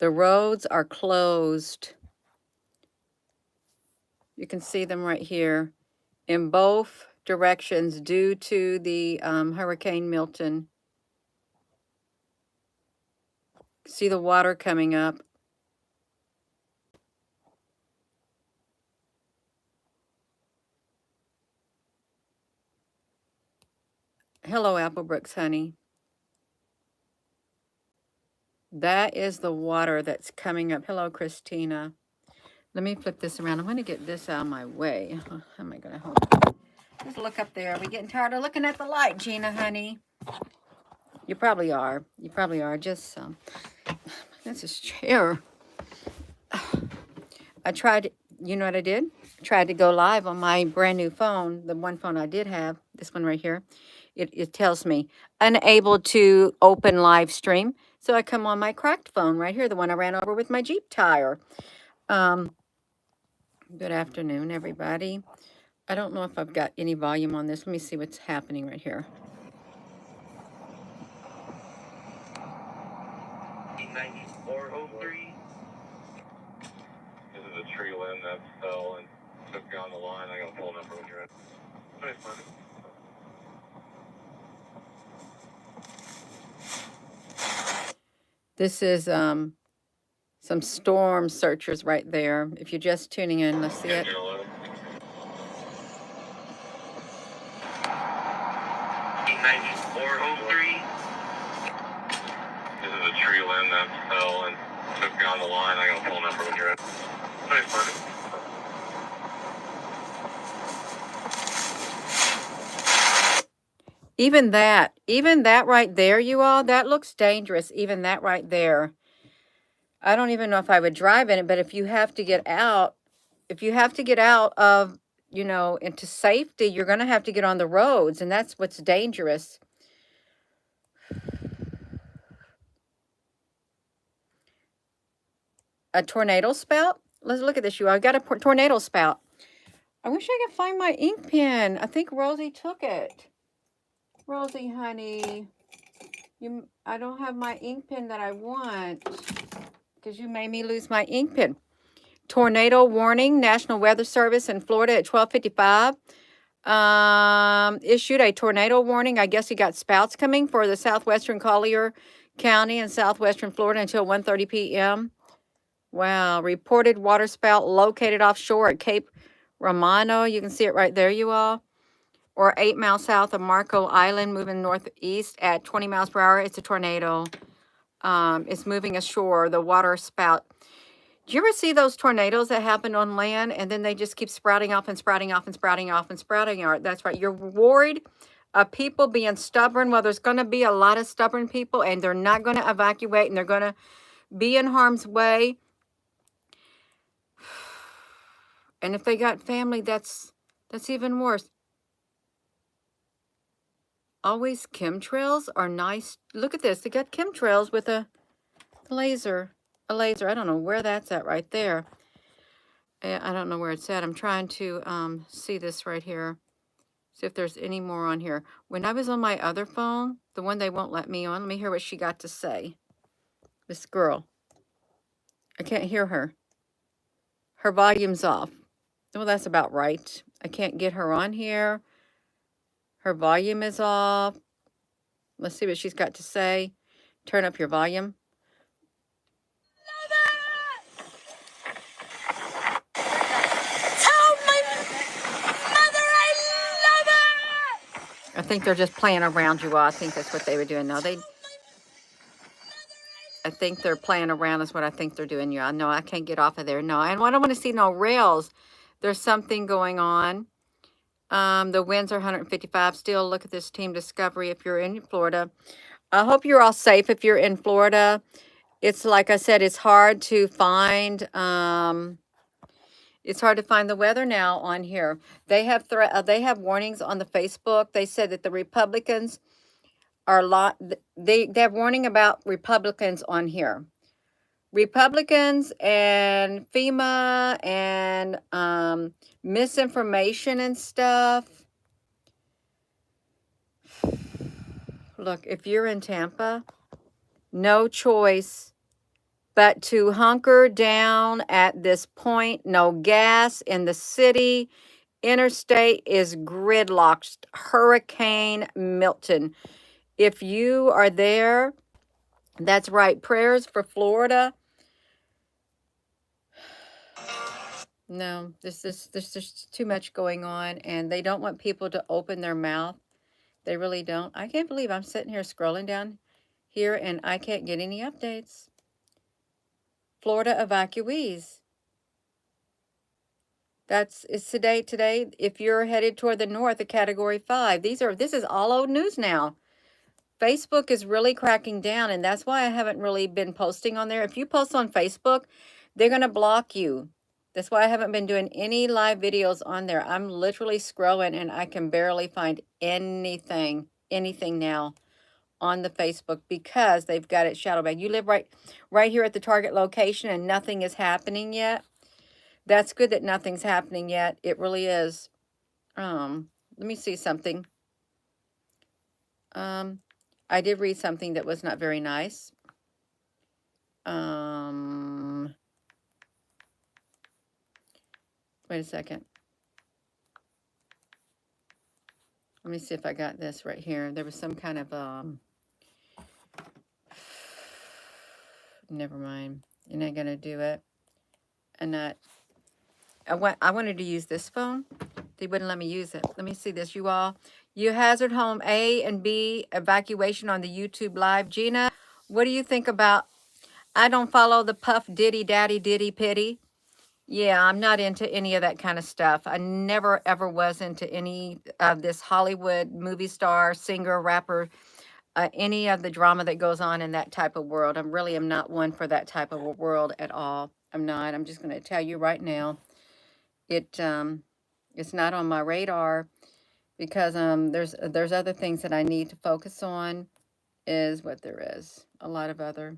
The roads are closed. You can see them right here in both directions due to the Hurricane Milton. See the water coming up. Hello, Applebrooks, honey. That is the water that's coming up. Hello, Christina. Let me flip this around. I'm going to get this out of my way. How am I going to hold it? Just look up there. Are we getting tired of looking at the light, Gina, honey? You probably are. You probably are. Just, that's this chair. I tried, you know what I did? Tried to go live on my brand new phone, the one phone I did have, this one right here. It tells me unable to open live stream. So I come on my cracked phone right here, the one I ran over with my Jeep tire. Good afternoon, everybody. I don't know if I've got any volume on this. Let me see what's happening right here. 9403. This is a tree limb that fell and took you on the line. I got a full number when you're in. Nice, man. This is some storm searchers right there. If you're just tuning in, let's see it. 9403. This is a tree limb that fell and took you on the line. I got a full number when you're in. Nice, man. Even that right there, you all, that looks dangerous. Even that right there. I don't even know if I would drive in it, but if you have to get out of, you know, into safety, you're going to have to get on the roads, and that's what's dangerous. A tornado spout? Let's look at this, you all. I got a tornado spout. I wish I could find my ink pen. I think Rosie took it. Rosie, honey, I don't have my ink pen that I want because you made me lose my ink pen. Tornado warning, National Weather Service in Florida at 12:55 issued a tornado warning. I guess you got spouts coming for the southwestern Collier County and southwestern Florida until 1:30 p.m. Wow. Reported water spout located offshore at Cape Romano. You can see it right there, you all. Or 8 miles south of Marco Island, moving northeast at 20 miles per hour. It's a tornado. It's moving ashore, the water spout. Do you ever see those tornadoes that happen on land and then they just keep sprouting off and sprouting off and sprouting off and sprouting out? That's right. You're worried of people being stubborn. Well, there's going to be a lot of stubborn people and they're not going to evacuate and they're going to be in harm's way. And if they got family, that's even worse. Always chemtrails are nice. Look at this. They got chemtrails with a laser. A laser. I don't know where that's at right there. I don't know where it's at. I'm trying to see this right here. See if there's any more on here. When I was on my other phone, the one they won't let me on, let me hear what she got to say. This girl. I can't hear her. Her volume's off. Well, that's about right. I can't get her on here. Her volume is off. Let's see what she's got to say. Turn up your volume. I think they're just playing around you all. I think that's what they were doing. No, I think they're playing around is what I think they're doing. Yeah, no, I can't get off of there. No, and I don't want to see no rails. There's something going on. The winds are 155 still. Look at this Team Discovery if you're in Florida. I hope you're all safe if you're in Florida. It's like I said, it's hard to find. It's hard to find the weather now on here. They have warnings on the Facebook. They said that the Republicans are they have warning about Republicans on here. Republicans and FEMA and misinformation and stuff. Look, if you're in Tampa, no choice But to hunker down at this point, no gas in the city, interstate is gridlocked. Hurricane Milton. If you are there, that's right. Prayers for Florida. No, there's just too much going on, and they don't want people to open their mouth. They really don't. I can't believe I'm sitting here scrolling down here and I can't get any updates. Florida evacuees. It's today. If you're headed toward the north, a category 5. This is all old news now. Facebook is really cracking down, and that's why I haven't really been posting on there. If you post on Facebook, they're going to block you. That's why I haven't been doing any live videos on there. I'm literally scrolling, and I can barely find anything now on the Facebook because they've got it shadow banned. You live right here at the target location, and nothing is happening yet. That's good that nothing's happening yet. It really is. Let me see something. I did read something that was not very nice. Wait a second. Let me see if I got this right here. There was some kind of, never mind. You're not going to do it. And I wanted to use this phone. They wouldn't let me use it. Let me see this, you all. You hazard home A and B evacuation on the YouTube live. Gina, what do you think about, I don't follow the Puff Diddy Daddy Diddy Pity. Yeah, I'm not into any of that kind of stuff. I never ever was into any of this Hollywood movie star, singer, rapper, any of the drama that goes on in that type of world. I really am not one for that type of a world at all. I'm not. I'm just going to tell you right now. It's not on my radar because there's other things that I need to focus on. Is what there is. A lot of other.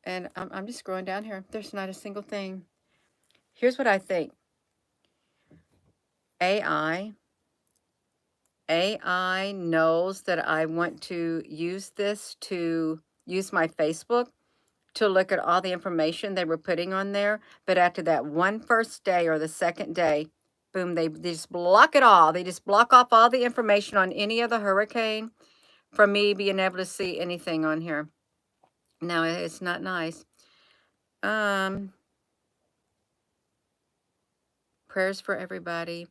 And I'm just scrolling down here. There's not a single thing. Here's what I think. AI knows that I want to use this to use my Facebook to look at all the information they were putting on there. But after that one first day or the second day, boom, they just block it all. They just block off all the information on any of the hurricane from me being able to see anything on here. No, it's not nice. Prayers for everybody.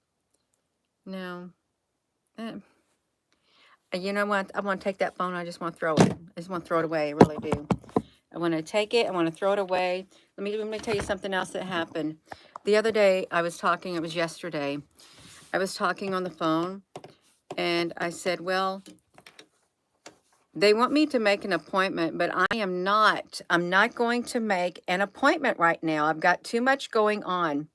No. You know what? I want to take that phone. I just want to throw it. I just want to throw it away. I really do. I want to take it. I want to throw it away. Let me tell you something else that happened. The other day, I was talking. It was yesterday. I was talking on the phone, and I said, well, they want me to make an appointment, but I am not. I'm not going to make an appointment right now. I've got too much going on.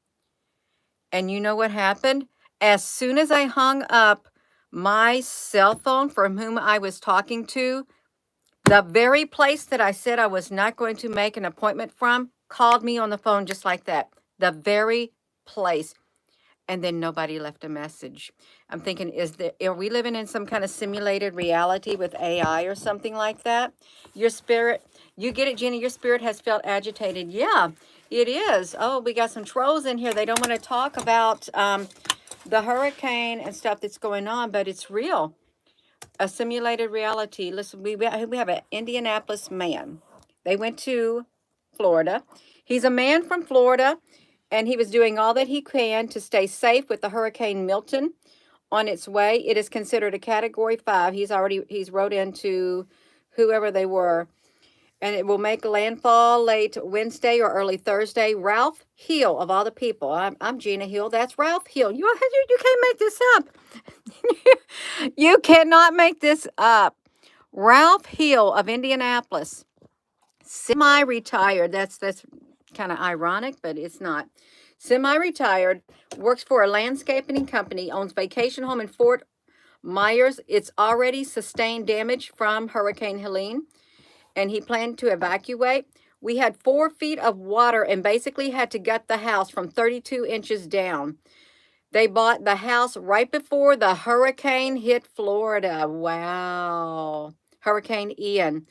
And you know what happened? As soon as I hung up my cell phone from whom I was talking to, the very place that I said I was not going to make an appointment from called me on the phone just like that. The very place. And then nobody left a message. I'm thinking, are we living in some kind of simulated reality with AI or something like that? Your spirit, you get it, Jenny, your spirit has felt agitated. Yeah, it is. Oh, we got some trolls in here. They don't want to talk about the hurricane and stuff that's going on, but it's real. A simulated reality. Listen, we have an Indianapolis man. They went to Florida. He's a man from Florida, and he was doing all that he can to stay safe with the Hurricane Milton on its way. It is considered a Category 5. He's wrote into whoever they were, and it will make landfall late Wednesday or early Thursday. Ralph Hill, of all the people. I'm Gina Hill. That's Ralph Hill. You can't make this up. You cannot make this up. Ralph Hill of Indianapolis, semi-retired. That's kind of ironic, but it's not. Semi-retired, works for a landscaping company, owns vacation home in Fort Myers. It's already sustained damage from Hurricane Helene, and he planned to evacuate. We had 4 feet of water and basically had to gut the house from 32 inches down. They bought the house right before the hurricane hit Florida. Wow. Hurricane Ian.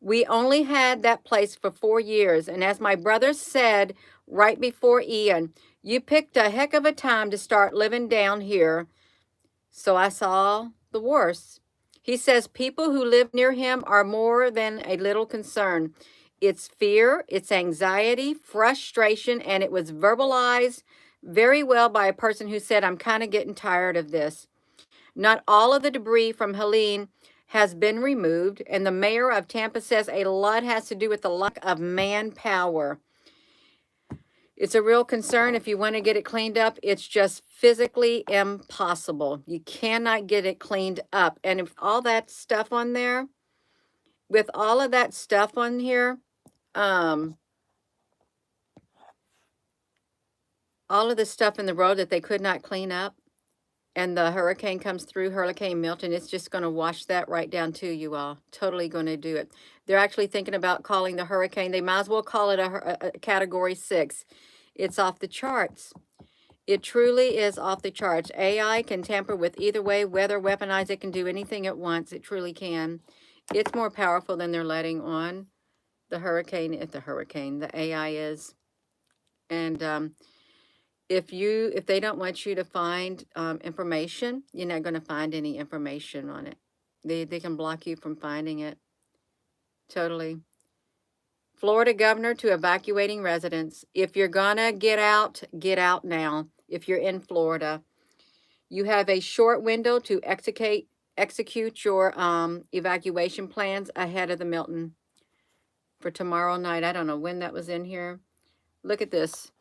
We only had that place for 4 years. And as my brother said right before Ian, you picked a heck of a time to start living down here. So I saw the worst. He says people who live near him are more than a little concerned. It's fear, it's anxiety, frustration, and it was verbalized very well by a person who said, I'm kind of getting tired of this. Not all of the debris from Helene has been removed, and the mayor of Tampa says a lot has to do with the lack of manpower. It's a real concern. If you want to get it cleaned up, it's just physically impossible. You cannot get it cleaned up. And if all that stuff on there, with all of that stuff on here, all of the stuff in the road that they could not clean up, and the hurricane comes through, Hurricane Milton, it's just going to wash that right down to you all. Totally going to do it. They're actually thinking about calling the hurricane. They might as well call it a Category 6. It's off the charts. It truly is off the charts. AI can tamper with either way, weather, weaponize. It can do anything at once. It truly can. It's more powerful than they're letting on. The AI is. And if they don't want you to find information, you're not going to find any information on it. They can block you from finding it. Totally. Florida governor to evacuating residents. If you're gonna get out now. If you're in Florida, you have a short window to execute your evacuation plans ahead of the Milton for tomorrow night. I don't know when that was in here. Look at this.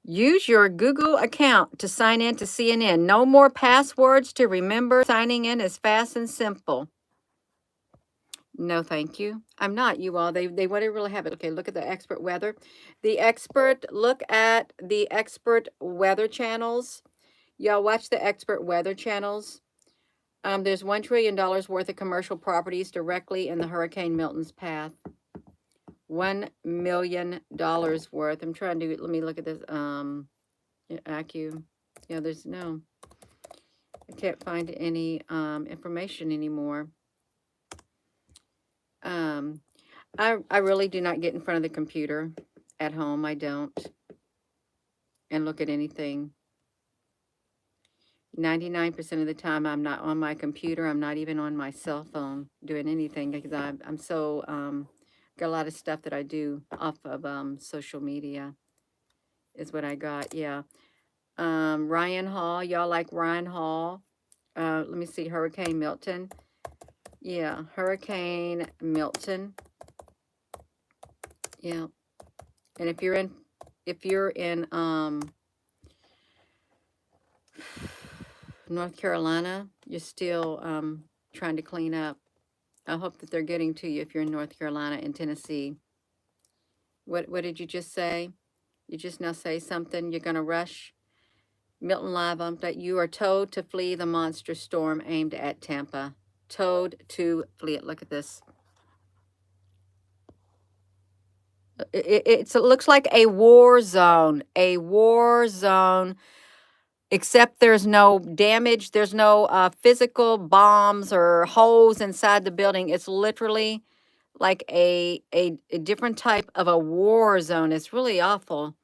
Use your Google account to sign in to CNN. No more passwords to remember. Signing in is fast and simple. No, thank you. I'm not, you all. They want to really have it. Okay, look at the expert weather. Look at the expert weather channels. Y'all watch the expert weather channels. There's $1 trillion worth of commercial properties directly in the Hurricane Milton's path. $1 million worth. I'm trying to, let me look at this. AccuWeather. Yeah, there's no, I can't find any information anymore. I really do not get in front of the computer at home. I don't. And look at anything. 99% of the time, I'm not on my computer. I'm not even on my cell phone doing anything because I'm so, got a lot of stuff that I do off of social media is what I got. Yeah. Ryan Hall. Y'all like Ryan Hall? Let me see. Hurricane Milton. Yeah. Hurricane Milton. Yeah. And if you're in North Carolina, you're still trying to clean up. I hope that they're getting to you if you're in North Carolina and Tennessee. What did you just say? You just now say something. You're going to rush. Milton Live that you are told to flee the monster storm aimed at Tampa. Told to flee it. Look at this. It looks like a war zone. A war zone. Except there's no damage. There's no physical bombs or holes inside the building. It's literally like a different type of a war zone. It's really awful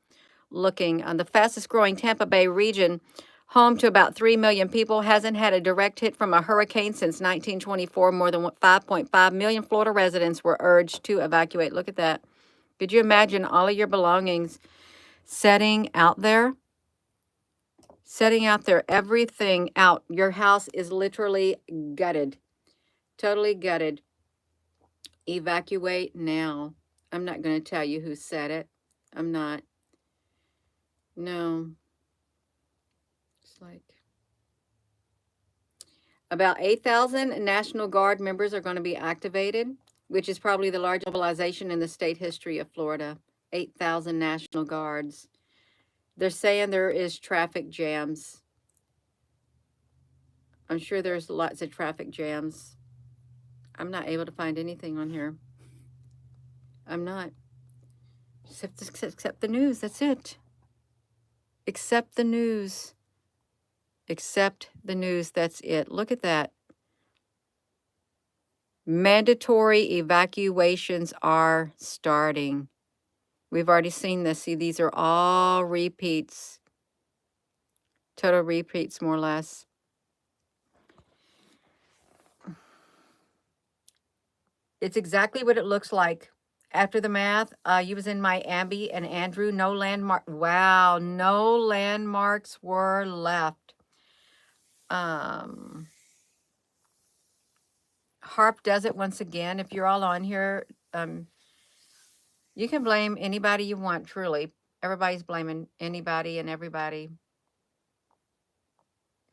looking. The fastest growing Tampa Bay region, home to about 3 million people, hasn't had a direct hit from a hurricane since 1924. More than 5.5 million Florida residents were urged to evacuate. Look at that. Could you imagine all of your belongings setting out there? Setting out there, everything out. Your house is literally gutted. Totally gutted. Evacuate now. I'm not going to tell you who said it. I'm not. No. It's like about 8,000 National Guard members are going to be activated, which is probably the largest mobilization in the state history of Florida. 8,000 National Guards. They're saying there is traffic jams. I'm sure there's lots of traffic jams. I'm not able to find anything on here. I'm not. Except the news. That's it. Except the news. Except the news. That's it. Look at that. Mandatory evacuations are starting. We've already seen this. See, these are all repeats. Total repeats, more or less. It's exactly what it looks like. After the math, you was in Miami and Andrew, no landmark. Wow, no landmarks were left. Harp does it once again. If you're all on here, you can blame anybody you want, truly. Everybody's blaming anybody and everybody.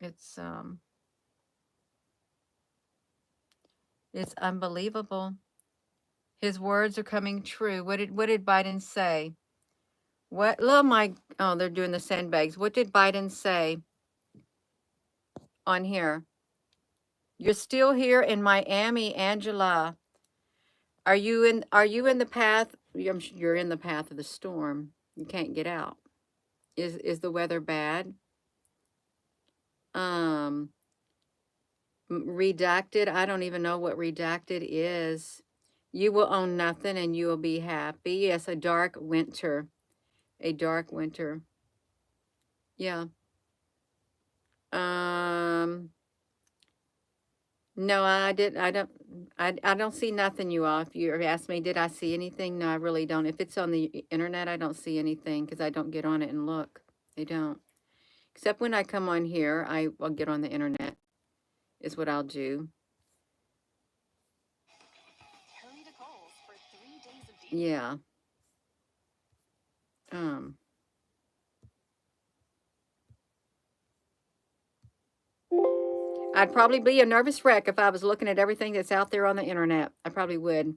It's unbelievable. His words are coming true. What did Biden say? What oh, they're doing the sandbags. What did Biden say on here? You're still here in Miami, Angela. Are you in the path? You're in the path of the storm. You can't get out. Is the weather bad? Redacted. I don't even know what redacted is. You will own nothing and you will be happy. Yes, a dark winter. A dark winter. Yeah. No, I didn't. I don't see nothing, you all. If you ask me, did I see anything? No, I really don't. If it's on the internet, I don't see anything because I don't get on it and look. I don't. Except when I come on here, I'll get on the internet. Is what I'll do. Yeah. I'd probably be a nervous wreck if I was looking at everything that's out there on the internet. I probably would.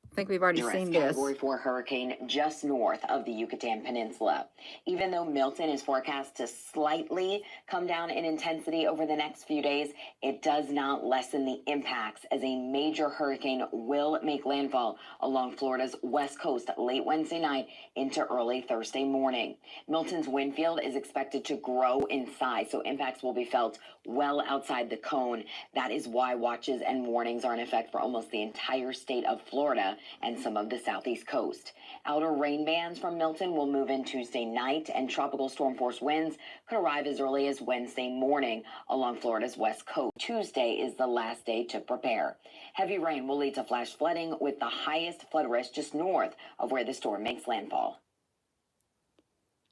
I think we've already seen this. Category 4 hurricane just north of the Yucatan Peninsula. Even though Milton is forecast to slightly come down in intensity over the next few days, it does not lessen the impacts as a major hurricane will make landfall along Florida's west coast late Wednesday night into early Thursday morning. Milton's wind field is expected to grow in size, so impacts will be felt well outside the cone. That is why watches and warnings are in effect for almost the entire state of Florida and some of the southeast coast. Outer rain bands from Milton will move in Tuesday night, and tropical storm force winds could arrive as early as Wednesday morning along Florida's west coast. Tuesday is the last day to prepare. Heavy rain will lead to flash flooding with the highest flood risk just north of where the storm makes landfall.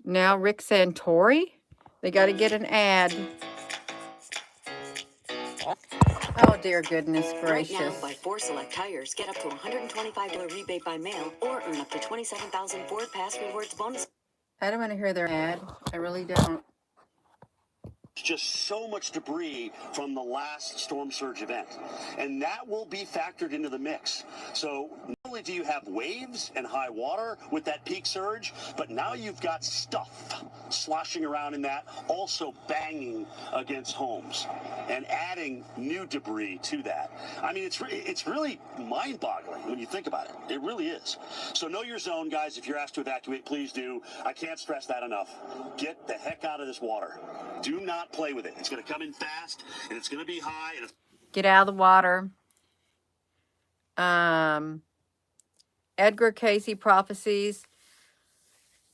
Now Rick Santori? They got to get an ad. Oh, dear goodness gracious. Right now, buy 4 select tires, get up to $125 rebate by mail, or earn up to 27,000 Ford Pass Rewards bonus. I don't want to hear their ad. I really don't. Just so much debris from the last storm surge event, and that will be factored into the mix. So not only do you have waves and high water with that peak surge, but now you've got stuff sloshing around in that, also banging against homes and adding new debris to that. I mean, it's really mind-boggling when you think about it. It really is. So know your zone, guys. If you're asked to evacuate, please do. I can't stress that enough. Get the heck out of this water. Do not play with it. It's going to come in fast, and it's going to be high. And get out of the water. Edgar Casey prophecies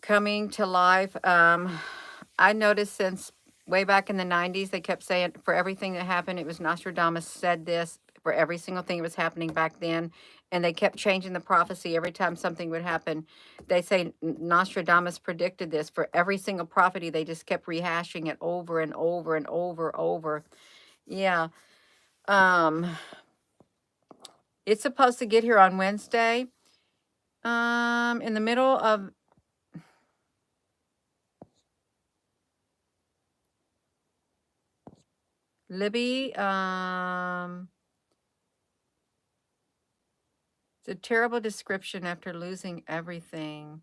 coming to life. I noticed since way back in the 90s, they kept saying for everything that happened, it was Nostradamus said this for every single thing that was happening back then. And they kept changing the prophecy every time something would happen. They say Nostradamus predicted this for every single prophecy. They just kept rehashing it over and over and over. Yeah. It's supposed to get here on Wednesday. In the middle of Libby, it's a terrible description after losing everything.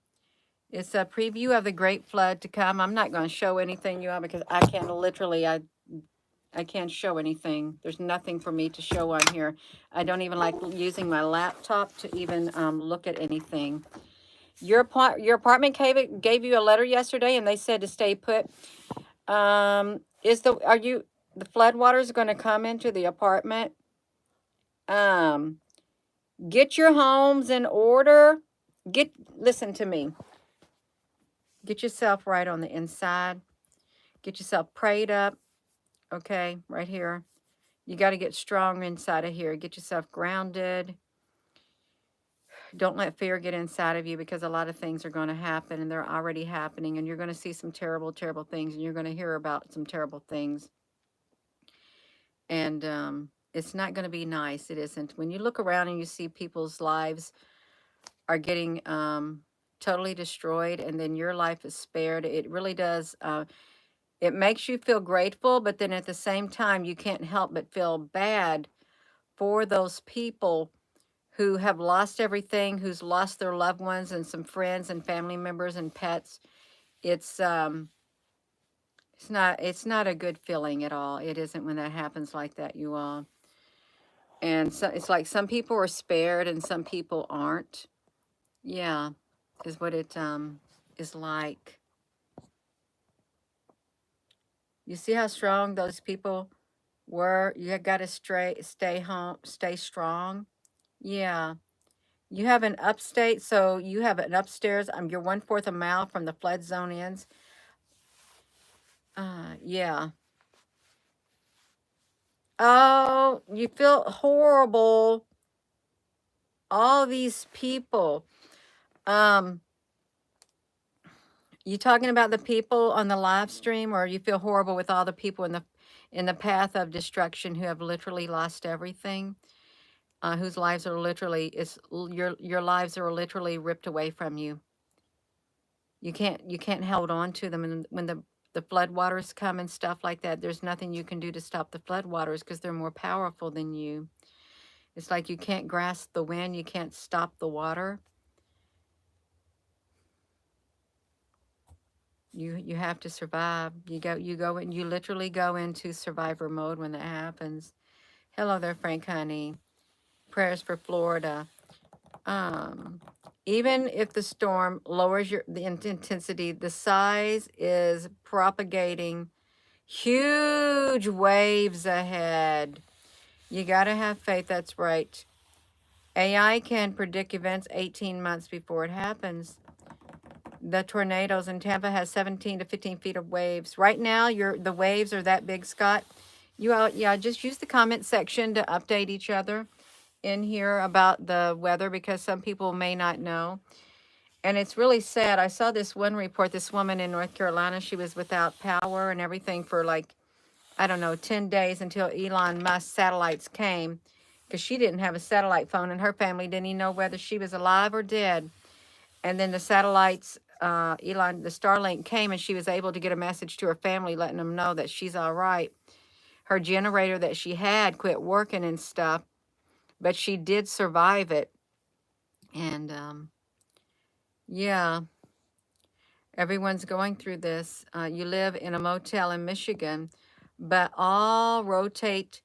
It's a preview of the great flood to come. I'm not going to show anything, you all, because I can't literally, I can't show anything. There's nothing for me to show on here. I don't even like using my laptop to even look at anything. Your apartment gave you a letter yesterday, and they said to stay put. The flood water is going to come into the apartment? Get your homes in order. Listen to me. Get yourself right on the inside. Get yourself prayed up. Okay, right here. You got to get strong inside of here. Get yourself grounded. Don't let fear get inside of you, because a lot of things are going to happen, and they're already happening, and you're going to see some terrible, terrible things, and you're going to hear about some terrible things. And it's not going to be nice. It isn't. When you look around and you see people's lives are getting totally destroyed, and then your life is spared, it really does. It makes you feel grateful, but then at the same time, you can't help but feel bad for those people who have lost everything, who's lost their loved ones and some friends and family members and pets. It's it's not a good feeling at all. It isn't when that happens like that, you all. And so it's like some people are spared and some people aren't. Yeah, is what it is like. You see how strong those people were? You got to stay home, stay strong. Yeah. You have an upstate, so you have an upstairs. You're 1/4 a mile from the flood zone ends. Yeah. Oh, you feel horrible. All these people. You talking about the people on the live stream, or you feel horrible with all the people in the path of destruction who have literally lost everything, whose lives are literally your lives are literally ripped away from you. You can't hold on to them, and when the floodwaters come and stuff like that, there's nothing you can do to stop the floodwaters because they're more powerful than you. It's like you can't grasp the wind, you can't stop the water. You have to survive. You literally go into survivor mode when that happens. Hello there, Frank honey. Prayers for Florida. Even if the storm lowers the intensity, the size is propagating huge waves ahead. You got to have faith. That's right. AI can predict events 18 months before it happens. The tornadoes in Tampa has 17 to 15 feet of waves. Right now, the waves are that big, Scott. Yeah, just use the comment section to update each other in here about the weather, because some people may not know. And it's really sad. I saw this one report, this woman in North Carolina, she was without power and everything for like, I don't know, 10 days until Elon Musk satellites came, because she didn't have a satellite phone and her family didn't even know whether she was alive or dead. And then the satellites, the Starlink came, and she was able to get a message to her family letting them know that she's all right. Her generator that she had quit working and stuff, but she did survive it. And yeah, everyone's going through this. You live in a motel in Michigan, but you'll rotate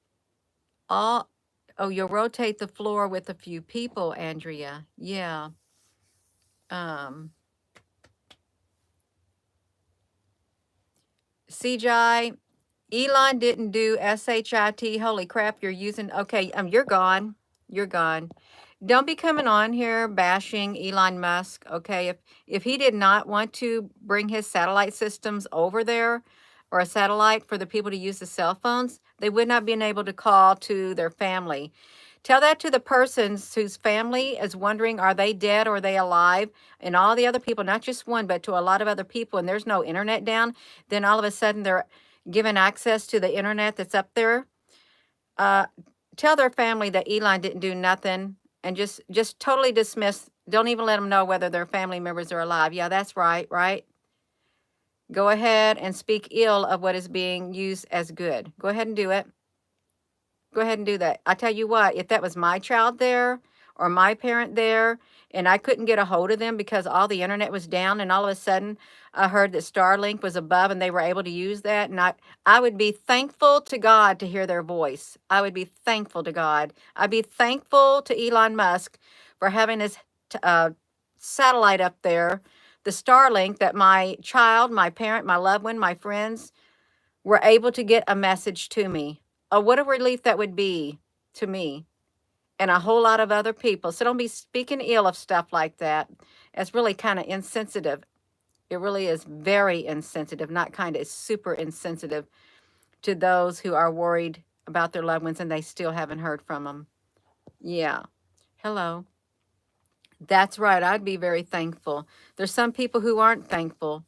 the floor with a few people, Andrea. Yeah. CJ, Elon didn't do SHIT. Holy crap, you're using, okay, you're gone. You're gone. Don't be coming on here bashing Elon Musk, okay? If he did not want to bring his satellite systems over there, or a satellite for the people to use the cell phones, they would not be able to call to their family. Tell that to the persons whose family is wondering, are they dead or are they alive? And all the other people, not just one, but to a lot of other people, and there's no internet down, then all of a sudden they're given access to the internet that's up there. Tell their family that Elon didn't do nothing, and just totally dismiss. Don't even let them know whether their family members are alive. Yeah, that's right, right? Go ahead and speak ill of what is being used as good. Go ahead and do it. Go ahead and do that. I tell you what, if that was my child there or my parent there and I couldn't get a hold of them because all the internet was down, and all of a sudden I heard that Starlink was above and they were able to use that, and I would be thankful to God to hear their voice. I would be thankful to God. I'd be thankful to Elon Musk for having his satellite up there, the Starlink, that my child, my parent, my loved one, my friends were able to get a message to me. Oh, what a relief that would be to me. and a whole lot of other people. So don't be speaking ill of stuff like that. It's really kind of insensitive. It really is very insensitive, not kind of, it's super insensitive to those who are worried about their loved ones and they still haven't heard from them. Yeah. Hello. That's right. I'd be very thankful. There's some people who aren't thankful.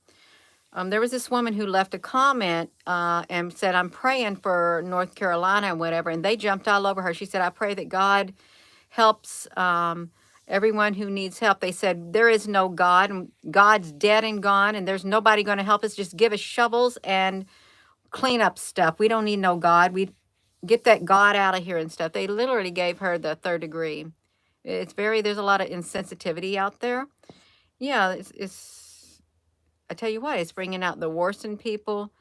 There was this woman who left a comment and said, I'm praying for North Carolina and whatever. And they jumped all over her. She said, I pray that God helps everyone who needs help. They said, there is no God, and God's dead and gone, and there's nobody going to help us. Just give us shovels and clean up stuff. We don't need no God. We get that God out of here and stuff. They literally gave her the third degree. There's a lot of insensitivity out there. Yeah, I tell you what, it's bringing out the worst in people,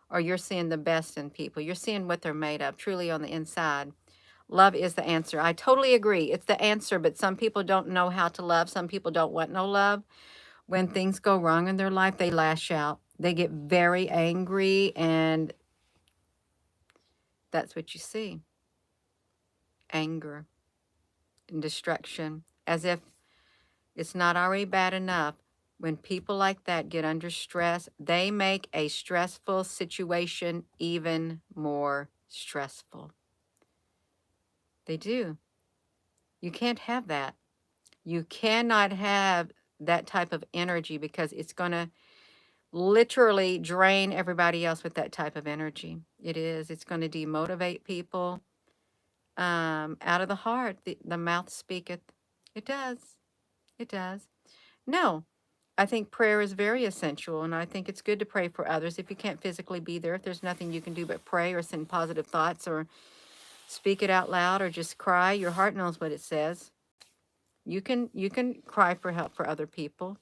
or you're seeing the best in people. You're seeing what they're made of, truly on the inside. Love is the answer. I totally agree. It's the answer, but some people don't know how to love. Some people don't want no love. When things go wrong in their life, they lash out. They get very angry, and that's what you see. Anger and destruction, as if it's not already bad enough. When people like that get under stress, they make a stressful situation even more stressful. They do. You can't have that. You cannot have that type of energy, because it's going to literally drain everybody else with that type of energy. It is. It's going to demotivate people. Out of the heart, the mouth speaketh. It does. It does. No, I think prayer is very essential, and I think it's good to pray for others. If you can't physically be there, if there's nothing you can do but pray or send positive thoughts or speak it out loud or just cry, your heart knows what it says. You can cry for help for other people,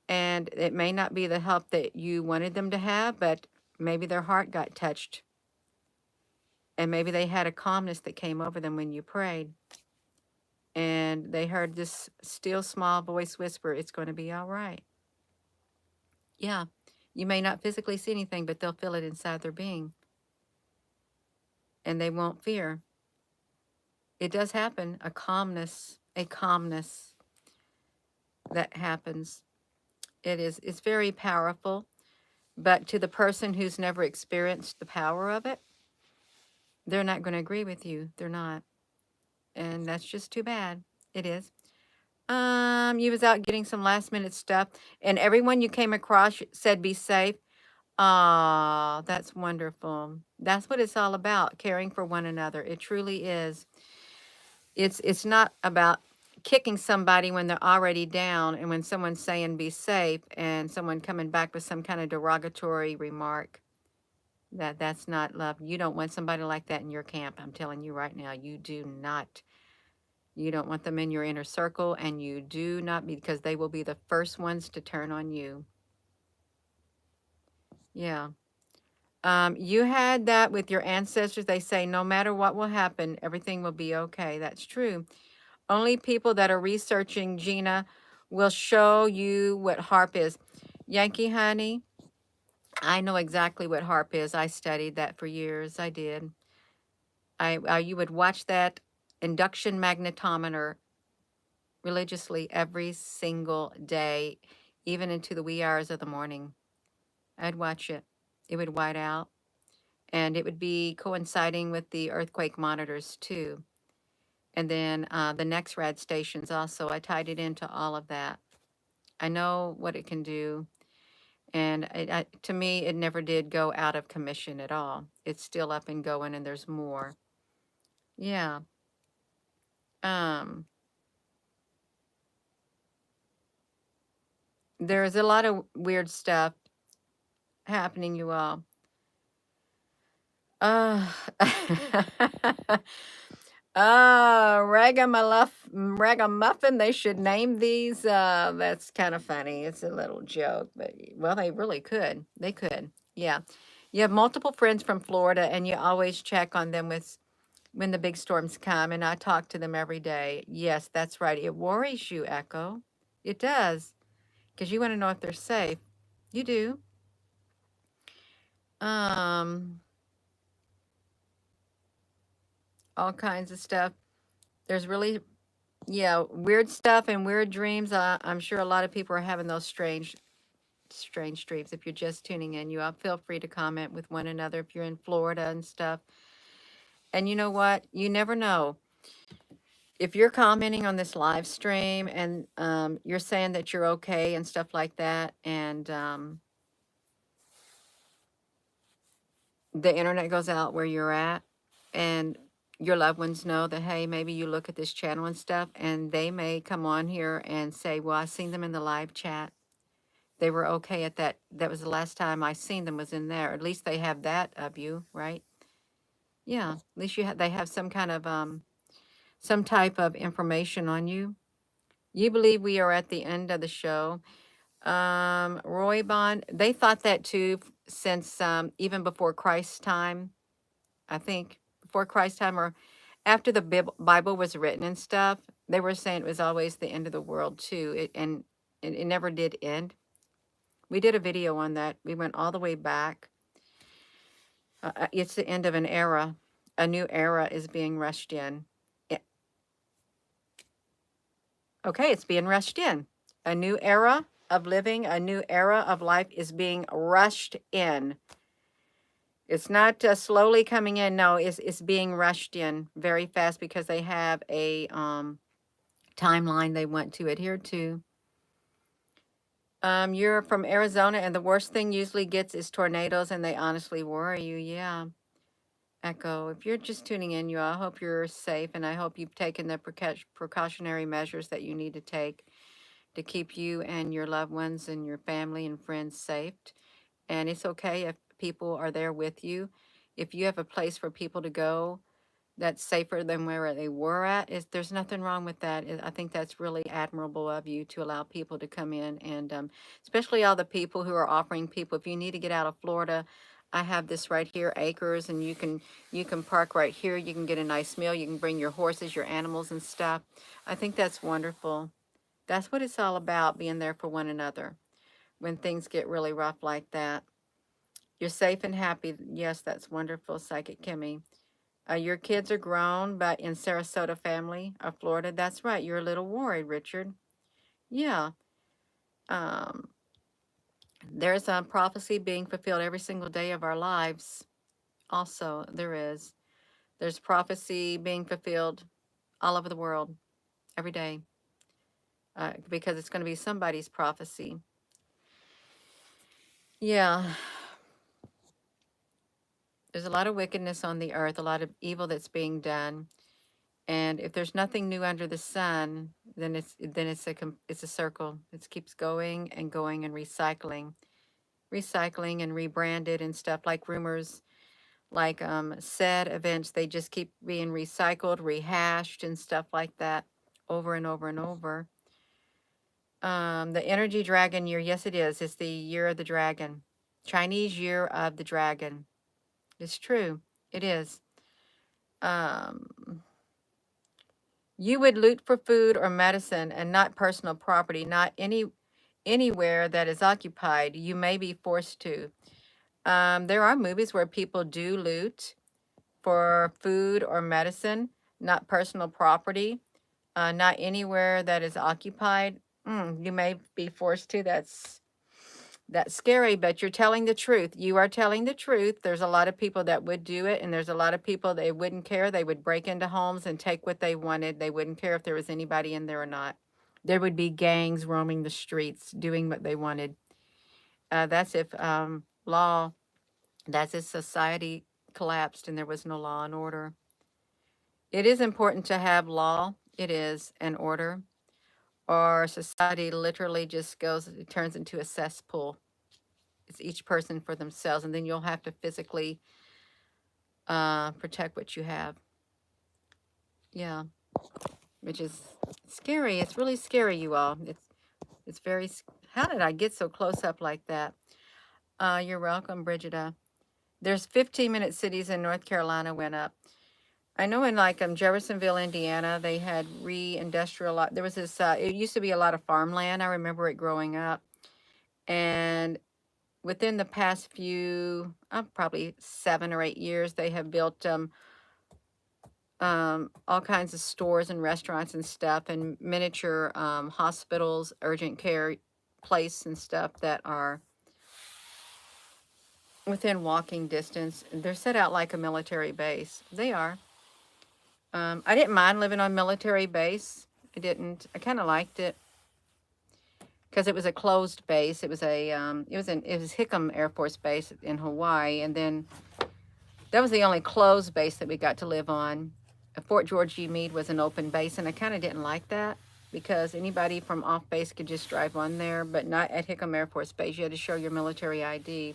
and it may not be the help that you wanted them to have, but maybe their heart got touched, and maybe they had a calmness that came over them when you prayed, and they heard this still small voice whisper, it's going to be all right. Yeah, you may not physically see anything, but they'll feel it inside their being, and they won't fear. It does happen, a calmness that happens. It's very powerful, but to the person who's never experienced the power of it, they're not going to agree with you. They're not. And that's just too bad. It is. You was out getting some last minute stuff, and everyone you came across said be safe. Ah, that's wonderful. That's what it's all about, caring for one another. It truly is. It's not about kicking somebody when they're already down, and when someone's saying be safe and someone coming back with some kind of derogatory remark. That's not love. You don't want somebody like that in your camp. I'm telling you right now, you do not. You don't want them in your inner circle, and you do not, because they will be the first ones to turn on you. Yeah. You had that with your ancestors. They say no matter what will happen, everything will be okay. That's true. Only people that are researching, Gina, will show you what HARP is. Yankee honey, I know exactly what HARP is. I studied that for years. I did. You would watch that induction magnetometer religiously every single day, even into the wee hours of the morning. I'd watch it. It would white out, and it would be coinciding with the earthquake monitors too. And then the next rad stations also. I tied it into all of that. I know what it can do. And to me, it never did go out of commission at all. It's still up and going, and there's more. Yeah. There's a lot of weird stuff happening, you all. Ragamuffin, they should name these. That's kind of funny. It's a little joke, but well, they really could. They could. Yeah. You have multiple friends from Florida, and you always check on them when the big storms come, and I talk to them every day. Yes, that's right. It worries you, Echo. It does, because you want to know if they're safe. You do. All kinds of stuff. There's really, yeah, weird stuff and weird dreams. I'm sure a lot of people are having those strange dreams. If you're just tuning in, you all feel free to comment with one another if you're in Florida and stuff. And you know what? You never know. If you're commenting on this live stream and you're saying that you're okay and stuff like that, and the internet goes out where you're at, and your loved ones know that, hey, maybe you look at this channel and stuff, and they may come on here and say, well, I seen them in the live chat. They were okay at that. That was the last time I seen them was in there. At least they have that of you, right? Yeah, at least they have some kind of some type of information on you. You believe we are at the end of the show. Roy Bond, they thought that too since even before Christ's time, I think before Christ's time or after the Bible was written and stuff, they were saying it was always the end of the world too. And it never did end. We did a video on that. We went all the way back. It's the end of an era. A new era is being rushed in. It, okay, it's being rushed in. A new era of living, a new era of life is being rushed in. It's not slowly coming in. No, it's being rushed in very fast because they have a timeline they want to adhere to. You're from Arizona, and the worst thing usually gets is tornadoes, and they honestly worry you. Yeah. Echo, if you're just tuning in, I hope you're safe, and I hope you've taken the precautionary measures that you need to take to keep you and your loved ones and your family and friends safe. And it's okay if people are there with you. If you have a place for people to go that's safer than where they were at, there's nothing wrong with that. I think that's really admirable of you to allow people to come in, and especially all the people who are offering people, if you need to get out of Florida, I have this right here, acres, and you can park right here. You can get a nice meal. You can bring your horses, your animals and stuff. I think that's wonderful. That's what it's all about, being there for one another when things get really rough like that. You're safe and happy. Yes, that's wonderful, Psychic Kimmy. Your kids are grown, but in Sarasota family of Florida. That's right. You're a little worried, Richard. Yeah. Um, there's a prophecy being fulfilled every single day of our lives. Also, there is. There's prophecy being fulfilled all over the world every day because it's going to be somebody's prophecy. Yeah. There's a lot of wickedness on the earth, a lot of evil that's being done. And if there's nothing new under the sun, then it's a circle. It keeps going and going and recycling and rebranded and stuff, like rumors, like said events. They just keep being recycled, rehashed, and stuff like that, over and over and over. The energy dragon year, yes, it is. It's the year of the dragon, Chinese year of the dragon. It's true. It is. Um, You would loot for food or medicine and not personal property, not anywhere that is occupied. You may be forced to. There are movies where people do loot for food or medicine, not personal property, not anywhere that is occupied. You may be forced to. That's scary, but you're telling the truth. You are telling the truth. There's a lot of people that would do it, and there's a lot of people they wouldn't care. They would break into homes and take what they wanted. They wouldn't care if there was anybody in there or not. There would be gangs roaming the streets doing what they wanted. That's if that's if society collapsed and there was no law and order. It is important to have law. It is an order, or society literally just it turns into a cesspool. It's each person for themselves, and then you'll have to physically protect what you have. Yeah, which is scary. It's really scary, you all. It's very. How did I get so close up like that? You're welcome, Brigida. There's 15-minute cities in North Carolina went up. I know in like Jeffersonville, Indiana, they had re-industrialized. There was this. It used to be a lot of farmland. I remember it growing up, and within the past few, probably 7 or 8 years, they have built all kinds of stores and restaurants and stuff, and miniature hospitals, urgent care place and stuff that are within walking distance. They're set out like a military base. They are. I didn't mind living on military base. I didn't. I kind of liked it because it was a closed base. It was Hickam Air Force Base in Hawaii, and then that was the only closed base that we got to live on. Fort George G. Meade was an open base, and I kind of didn't like that because anybody from off base could just drive on there, but not at Hickam Air Force Base. You had to show your military ID.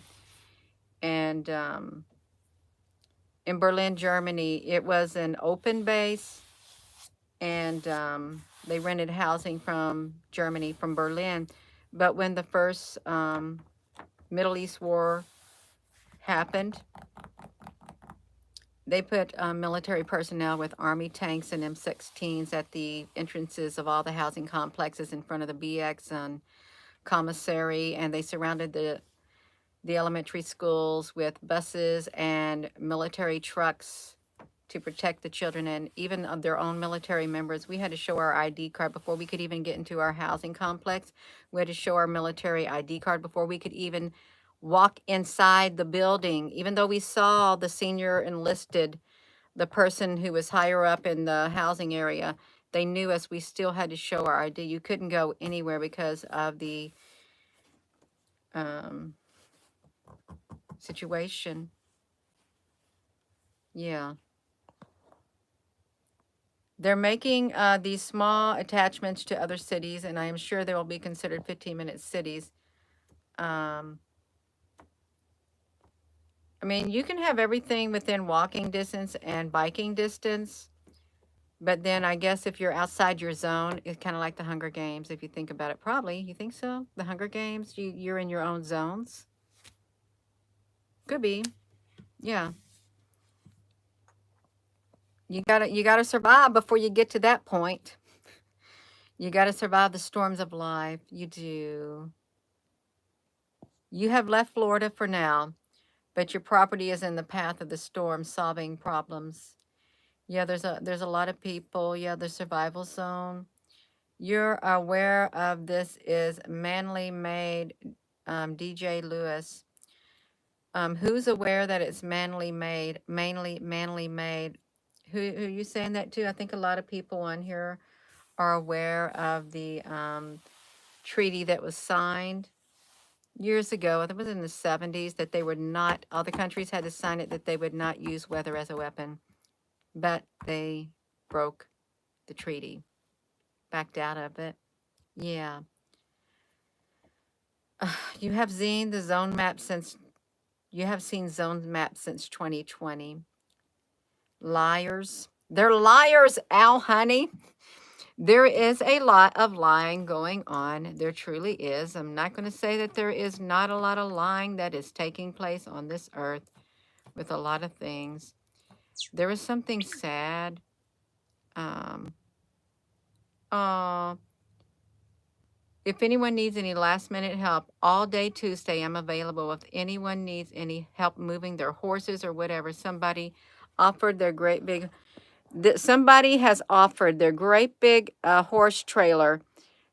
And in Berlin, Germany, it was an open base, and they rented housing from Germany, from Berlin. But when the first Middle East war happened, they put military personnel with Army tanks and M16s at the entrances of all the housing complexes in front of the BX and commissary, and they surrounded the elementary schools with buses and military trucks to protect the children and even of their own military members. We had to show our ID card before we could even get into our housing complex. We had to show our military ID card before we could even walk inside the building. Even though we saw the senior enlisted, the person who was higher up in the housing area, they knew us. We still had to show our ID. You couldn't go anywhere because of the situation. Yeah. They're making these small attachments to other cities, and I am sure they will be considered 15-minute cities. I mean, you can have everything within walking distance and biking distance, but then I guess if you're outside your zone, it's kind of like the Hunger Games, if you think about it. Probably. You think so? The Hunger Games, you're in your own zones? Could be. Yeah. You gotta survive before you get to that point. You gotta survive the storms of life. You do. You have left Florida for now, but your property is in the path of the storm, solving problems. Yeah, there's a lot of people. Yeah, the survival zone. You're aware of this is Manly Made, DJ Lewis. Who's aware that it's manly made, mainly manly made? Who are you saying that to? I think a lot of people on here are aware of the treaty that was signed years ago. I think it was in the 70s that they would not, all the countries had to sign it, that they would not use weather as a weapon. But they broke the treaty, backed out of it. Yeah. You have seen the zone map since, you have seen zone map since 2020. Liars. They're liars, Al, honey. There is a lot of lying going on. There truly is. I'm not going to say that there is not a lot of lying that is taking place on this earth with a lot of things. There is something sad. If anyone needs any last minute help, all day Tuesday, I'm available. If anyone needs any help moving their horses or whatever, somebody offered their great big, somebody has offered their great big horse trailer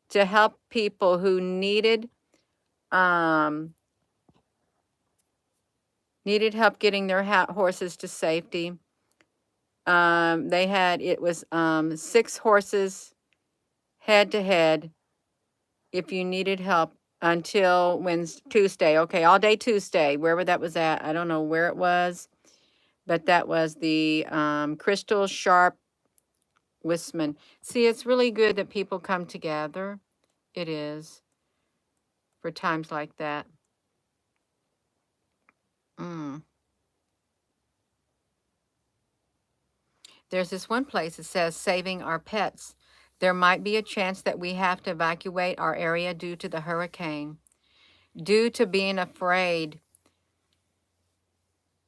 to help people who needed help getting their horses to safety. They had, it was 6 horses head to head. If you needed help until Wednesday, Tuesday, okay, all day Tuesday, wherever that was at, I don't know where it was, but that was the Crystal Sharp Wisman. See, it's really good that people come together. It is, for times like that. There's this one place that says saving our pets. There might be a chance that we have to evacuate our area due to the hurricane. Due to being afraid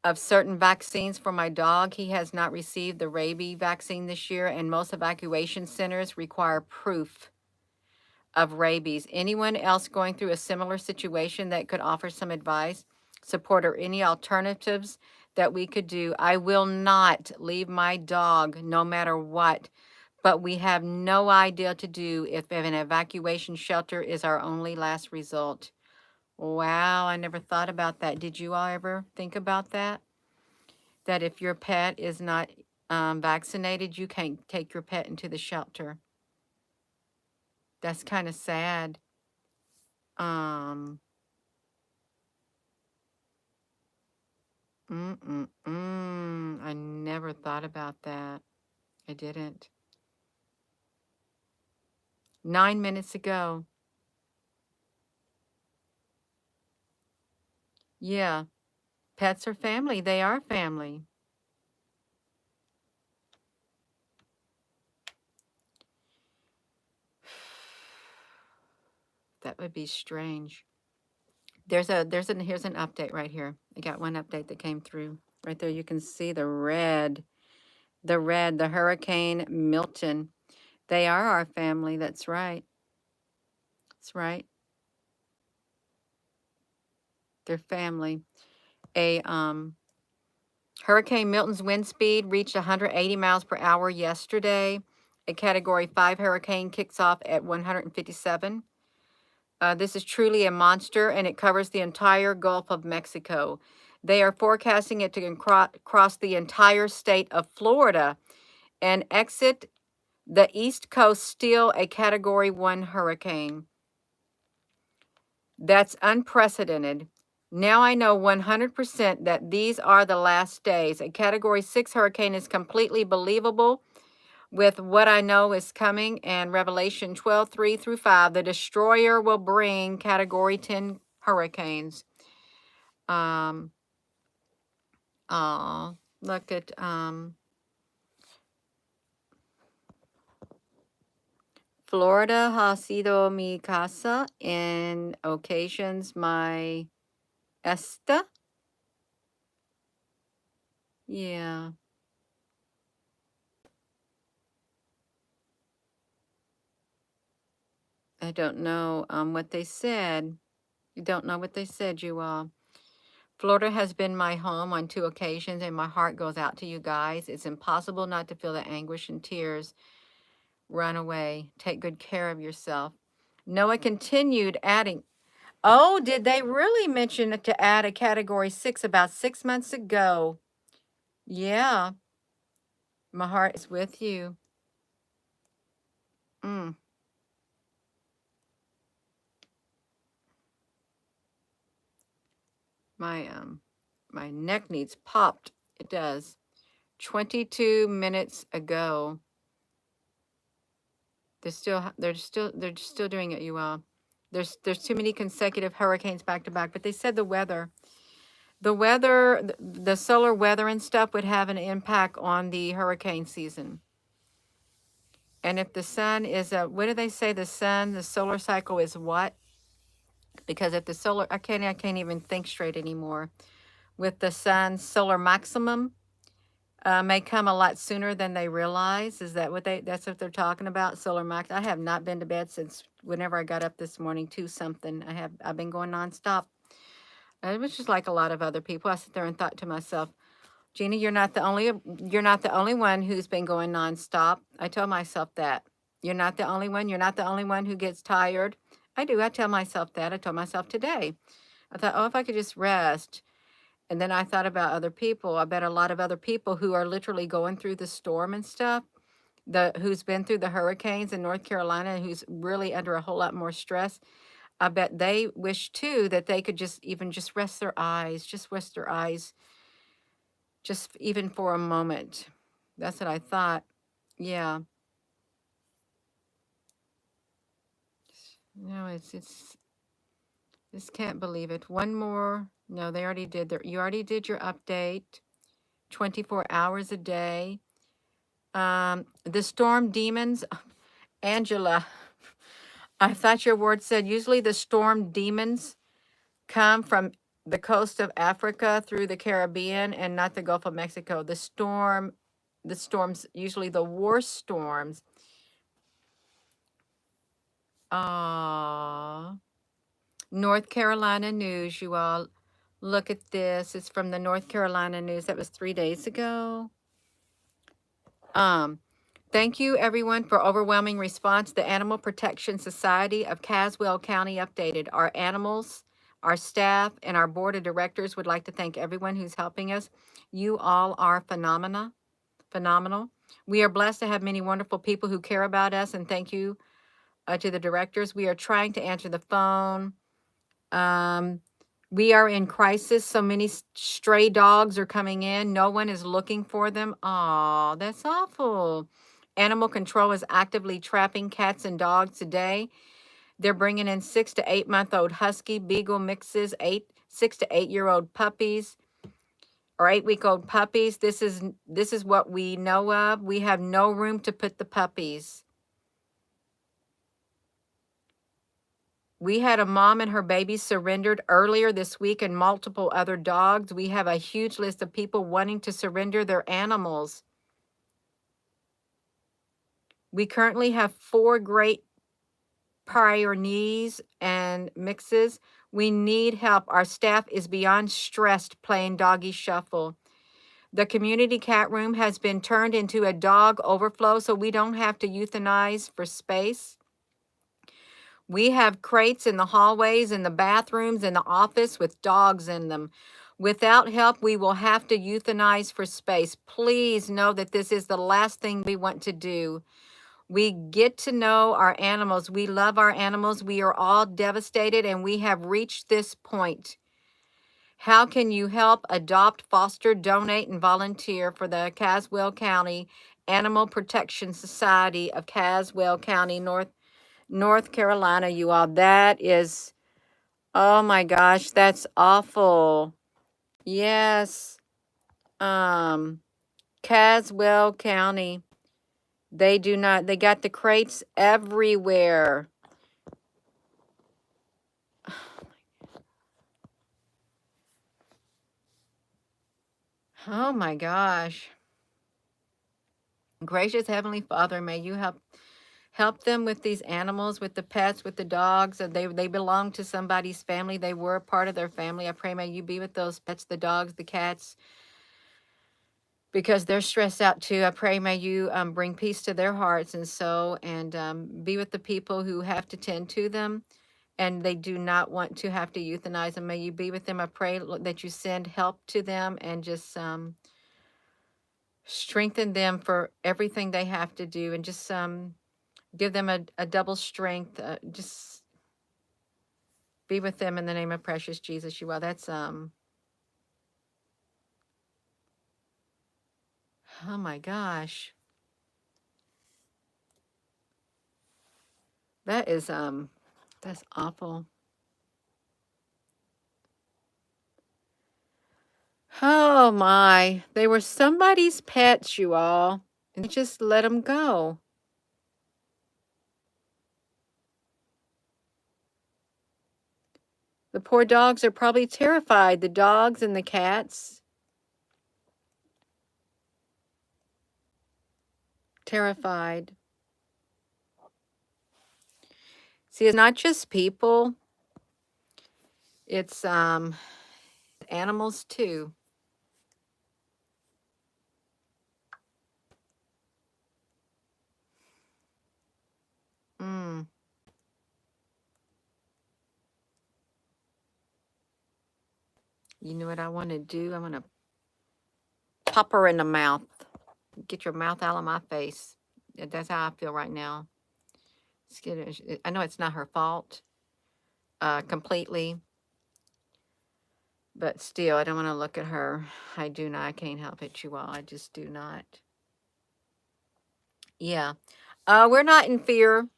of certain vaccines for my dog, he has not received the rabies vaccine this year, and most evacuation centers require proof of rabies. Anyone else going through a similar situation that could offer some advice, support, or any alternatives that we could do. I will not leave my dog no matter what, but we have no idea what to do if an evacuation shelter is our only last result. Wow, I never thought about that. Did you all ever think about that? That if your pet is not vaccinated, you can't take your pet into the shelter. That's kind of sad. Um, I never thought about that. I didn't. 9 minutes ago. Yeah, pets are family. They are family. That would be strange. Here's an update right here. I got one update that came through. Right there, you can see the hurricane Milton. They are our family. That's right. That's right. They're family. A Hurricane Milton's wind speed reached 180 miles per hour yesterday. A Category 5 hurricane kicks off at 157. This is truly a monster, and it covers the entire Gulf of Mexico. They are forecasting it to cross the entire state of Florida and exit the East Coast, still a Category 1 hurricane. That's unprecedented. Now I know 100% that these are the last days. A Category 6 hurricane is completely believable with what I know is coming. And Revelation 12:3-5, the destroyer will bring Category 10 hurricanes. Look at Florida ha sido mi casa, en occasions my esta. Yeah. I don't know what they said. You don't know what they said, you all. Florida has been my home on 2 occasions, and my heart goes out to you guys. It's impossible not to feel the anguish and tears. Run away. Take good care of yourself. Noah continued adding, oh, did they really mention to add a Category 6 about 6 months ago? Yeah. My heart is with you. Mm. My neck needs popped. It does. 22 minutes ago. They're still doing it, you all. There's too many consecutive hurricanes back to back, but they said the solar weather and stuff would have an impact on the hurricane season. And if the sun is what do they say? The solar cycle is what? Because if the solar, I can't even think straight anymore. With the sun's solar maximum, may come a lot sooner than they realize. Is that that's what they're talking about? Solar max. I have not been to bed since whenever I got up this morning, 2 something. I've been going nonstop. It was just like a lot of other people. I sit there and thought to myself, Gina, you're not the only one who's been going nonstop. I tell myself that. You're not the only one. You're not the only one who gets tired. I do. I tell myself that. I told myself today. I thought, oh, if I could just rest. And then I thought about other people. I bet a lot of other people who are literally going through the storm and stuff, who's been through the hurricanes in North Carolina and who's really under a whole lot more stress. I bet they wish too that they could just rest their eyes, just even for a moment. That's what I thought. Yeah. No, it's just can't believe it. One more. No, they already did you already did your update. 24 hours a day. The storm demons, Angela, I thought your word said usually the storm demons come from the coast of Africa through the Caribbean and not the Gulf of Mexico. The storms, usually the worst storms. North Carolina news, you all. Look at this. It's from the North Carolina News. That was 3 days ago. Thank you, everyone, for overwhelming response. The Animal Protection Society of Caswell County updated. Our animals, our staff, and our board of directors would like to thank everyone who's helping us. You all are phenomenal. We are blessed to have many wonderful people who care about us, and thank you to the directors. We are trying to answer the phone. We are in crisis. So many stray dogs are coming in. No one is looking for them. Oh, that's awful. Animal control is actively trapping cats and dogs today. They're bringing in 6 to 8 month old husky beagle mixes, 6 to 8 year old puppies or 8-week old puppies. This is what we know of. We have no room to put the puppies. We had a mom and her baby surrendered earlier this week and multiple other dogs. We have a huge list of people wanting to surrender their animals. We currently have 4 great Pyrenees and mixes. We need help. Our staff is beyond stressed playing doggy shuffle. The community cat room has been turned into a dog overflow, so we don't have to euthanize for space. We have crates in the hallways, in the bathrooms, in the office with dogs in them. Without help, we will have to euthanize for space. Please know that this is the last thing we want to do. We get to know our animals. We love our animals. We are all devastated, and we have reached this point. How can you help? Adopt, foster, donate, and volunteer for the Caswell County Animal Protection Society of Caswell County, North Carolina, you all. That is, oh my gosh, that's awful. Yes. Caswell County. They got the crates everywhere. Oh my gosh. Gracious Heavenly Father, may you help them with these animals, with the pets, with the dogs. They belong to somebody's family. They were a part of their family. I pray may you be with those pets, the dogs, the cats, because they're stressed out too. I pray may you bring peace to their hearts and be with the people who have to tend to them and they do not want to have to euthanize them. May you be with them. I pray that you send help to them and just strengthen them for everything they have to do and just give them a double strength. Just be with them in the name of precious Jesus. You are. That's oh my gosh. That is that's awful. Oh my. They were somebody's pets, you all. And they just let them go. The poor dogs are probably terrified. The dogs and the cats. Terrified. See, it's not just people. It's animals too. Mm. You know what I want to do? I want to pop her in the mouth. Get your mouth out of my face. That's how I feel right now. Skittish. I know it's not her fault completely. But still, I don't want to look at her. I do not. I can't help it, you all. I just do not. Yeah. We're not in fear.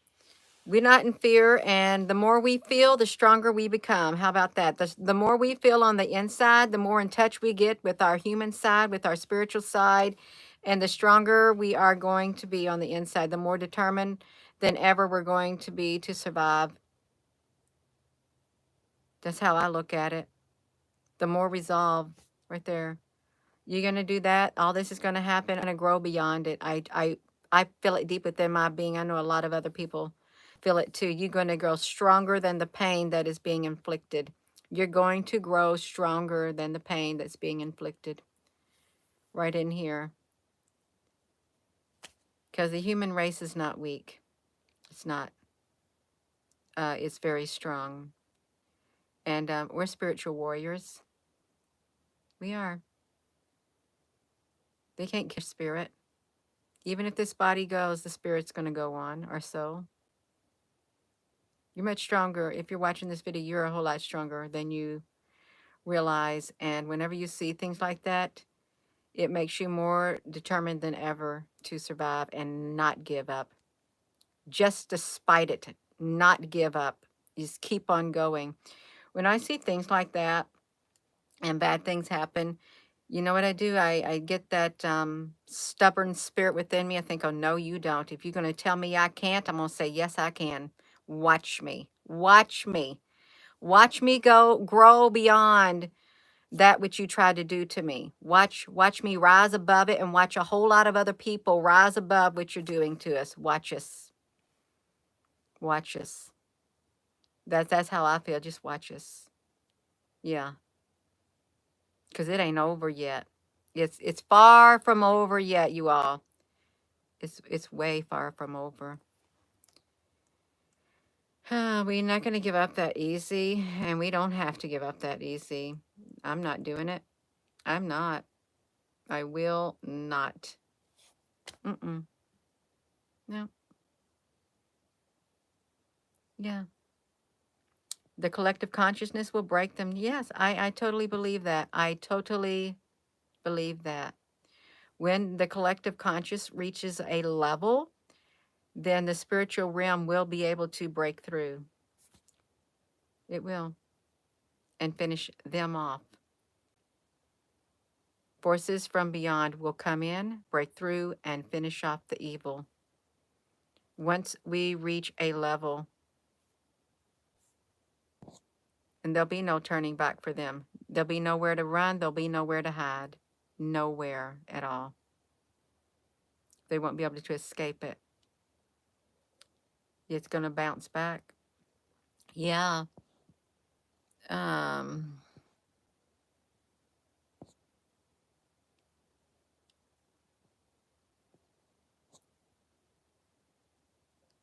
We're not in fear. And the more we feel, the stronger we become. How about that? The more we feel on the inside, the more in touch we get with our human side, with our spiritual side. And the stronger we are going to be on the inside, the more determined than ever we're going to be to survive. That's how I look at it. The more resolve right there. You're going to do that. All this is going to happen. I'm going to grow beyond it. I feel it deep within my being. I know a lot of other people feel it too. You're going to grow stronger than the pain that is being inflicted. You're going to grow stronger than the pain that's being inflicted right in here. Because the human race is not weak. It's not. It's very strong. And we're spiritual warriors. We are. They can't kill spirit. Even if this body goes, the spirit's going to go on, our soul. You're much stronger. If you're watching this video, you're a whole lot stronger than you realize. And whenever you see things like that, it makes you more determined than ever to survive and not give up. Just despite it, not give up. Just keep on going. When I see things like that and bad things happen, you know what I do? I get that stubborn spirit within me. I think, oh, no, you don't. If you're going to tell me I can't, I'm going to say, yes, I can. Watch me. Watch me. Watch me grow beyond that which you tried to do to me. Watch me rise above it, and watch a whole lot of other people rise above what you're doing to us. Watch us. Watch us. That's how I feel. Just watch us. Yeah. Because it ain't over yet. It's far from over yet, you all. It's way far from over. We're not going to give up that easy, and we don't have to give up that easy. I'm not doing it. I'm not. I will not. Mm-mm. No. Yeah. The collective consciousness will break them. Yes, I totally believe that. I totally believe that. When the collective conscious reaches a level, then the spiritual realm will be able to break through. It will. And finish them off. Forces from beyond will come in, break through, and finish off the evil. Once we reach a level, and there'll be no turning back for them. There'll be nowhere to run. There'll be nowhere to hide. Nowhere at all. They won't be able to escape it. It's going to bounce back. Yeah.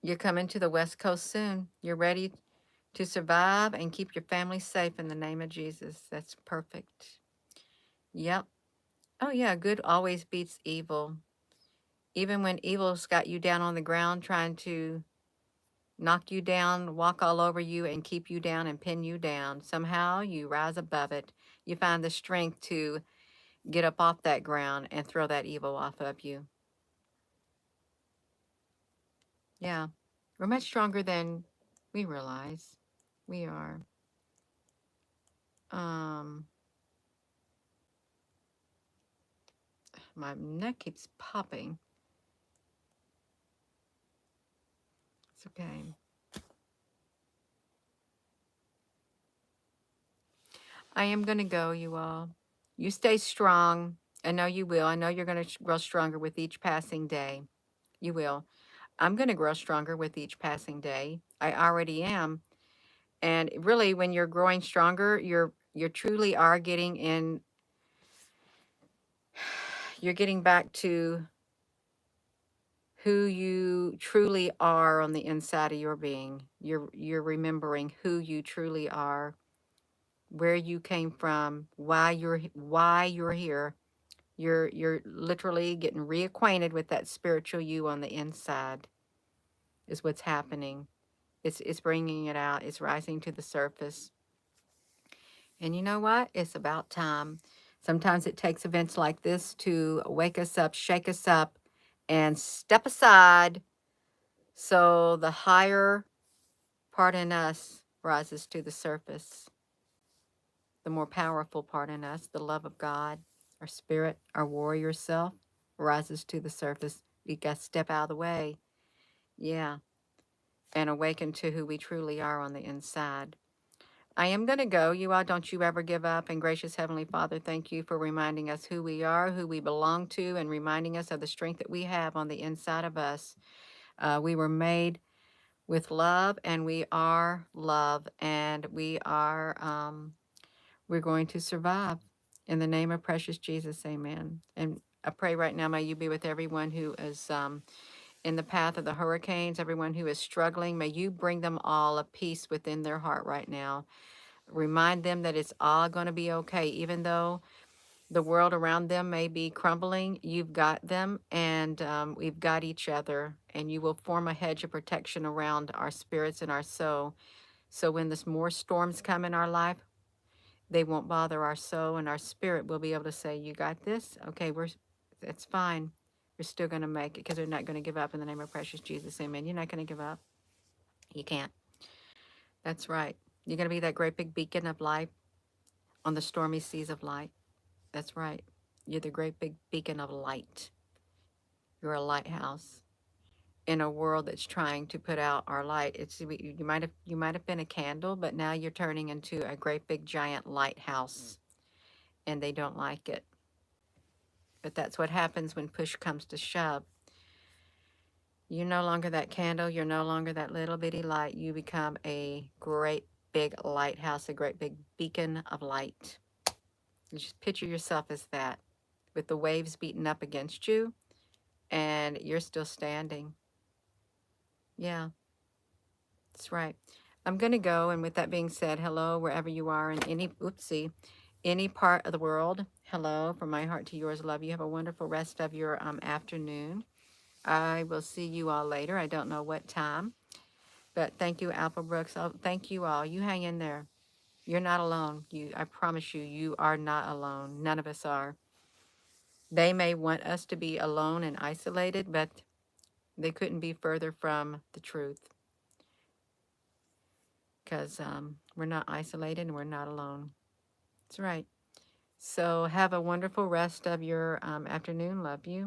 You're coming to the West Coast soon. You're ready to survive and keep your family safe in the name of Jesus. That's perfect. Yep. Oh, yeah. Good always beats evil. Even when evil's got you down on the ground trying to knock you down, walk all over you, and keep you down and pin you down, somehow you rise above it. You find the strength to get up off that ground and throw that evil off of you. Yeah. We're much stronger than we realize. We are. My neck keeps popping. It's okay. I am going to go, you all. You stay strong. I know you will. I know you're going to grow stronger with each passing day. You will. I'm going to grow stronger with each passing day. I already am. And really, when you're growing stronger, you're truly are getting in. You're getting back to who you truly are on the inside of your being. You're remembering who you truly are, where you came from, why you're here. You're literally getting reacquainted with that spiritual you on the inside. Is what's happening. It's bringing it out. It's rising to the surface. And you know what? It's about time. Sometimes it takes events like this to wake us up, shake us up, and step aside so the higher part in us rises to the surface. The more powerful part in us, the love of God, our spirit, our warrior self, rises to the surface. We got to step out of the way. Yeah. And awaken to who we truly are on the inside. I am going to go. You all, don't you ever give up. And gracious Heavenly Father, thank you for reminding us who we are, who we belong to, and reminding us of the strength that we have on the inside of us. We were made with love, and we are love, and we're going to survive. In the name of precious Jesus, amen. And I pray right now, may you be with everyone who is in the path of the hurricanes, everyone who is struggling. May you bring them all a peace within their heart right now. Remind them that it's all going to be okay, even though the world around them may be crumbling. You've got them, and we've got each other, and you will form a hedge of protection around our spirits and our soul. So when there's more storms come in our life, they won't bother our soul, and our spirit will be able to say, you got this? Okay, it's fine. We're still going to make it, because we're not going to give up in the name of precious Jesus. Amen. You're not going to give up. You can't. That's right. You're going to be that great big beacon of light on the stormy seas of light. That's right. You're the great big beacon of light. You're a lighthouse in a world that's trying to put out our light. You might have been a candle, but now you're turning into a great big giant lighthouse, and they don't like it. But that's what happens when push comes to shove. You're no longer that candle. You're no longer that little bitty light. You become a great big lighthouse, a great big beacon of light. You just picture yourself as that, with the waves beating up against you, and you're still standing. Yeah, that's right. I'm going to go, and with that being said, hello, wherever you are in any part of the world. Hello, from my heart to yours, love you. Have a wonderful rest of your afternoon. I will see you all later. I don't know what time, but thank you, Alpha Brooks. Oh, thank you all. You hang in there. You're not alone. I promise you, you are not alone. None of us are. They may want us to be alone and isolated, but they couldn't be further from the truth, because we're not isolated and we're not alone. That's right. So have a wonderful rest of your afternoon. Love you.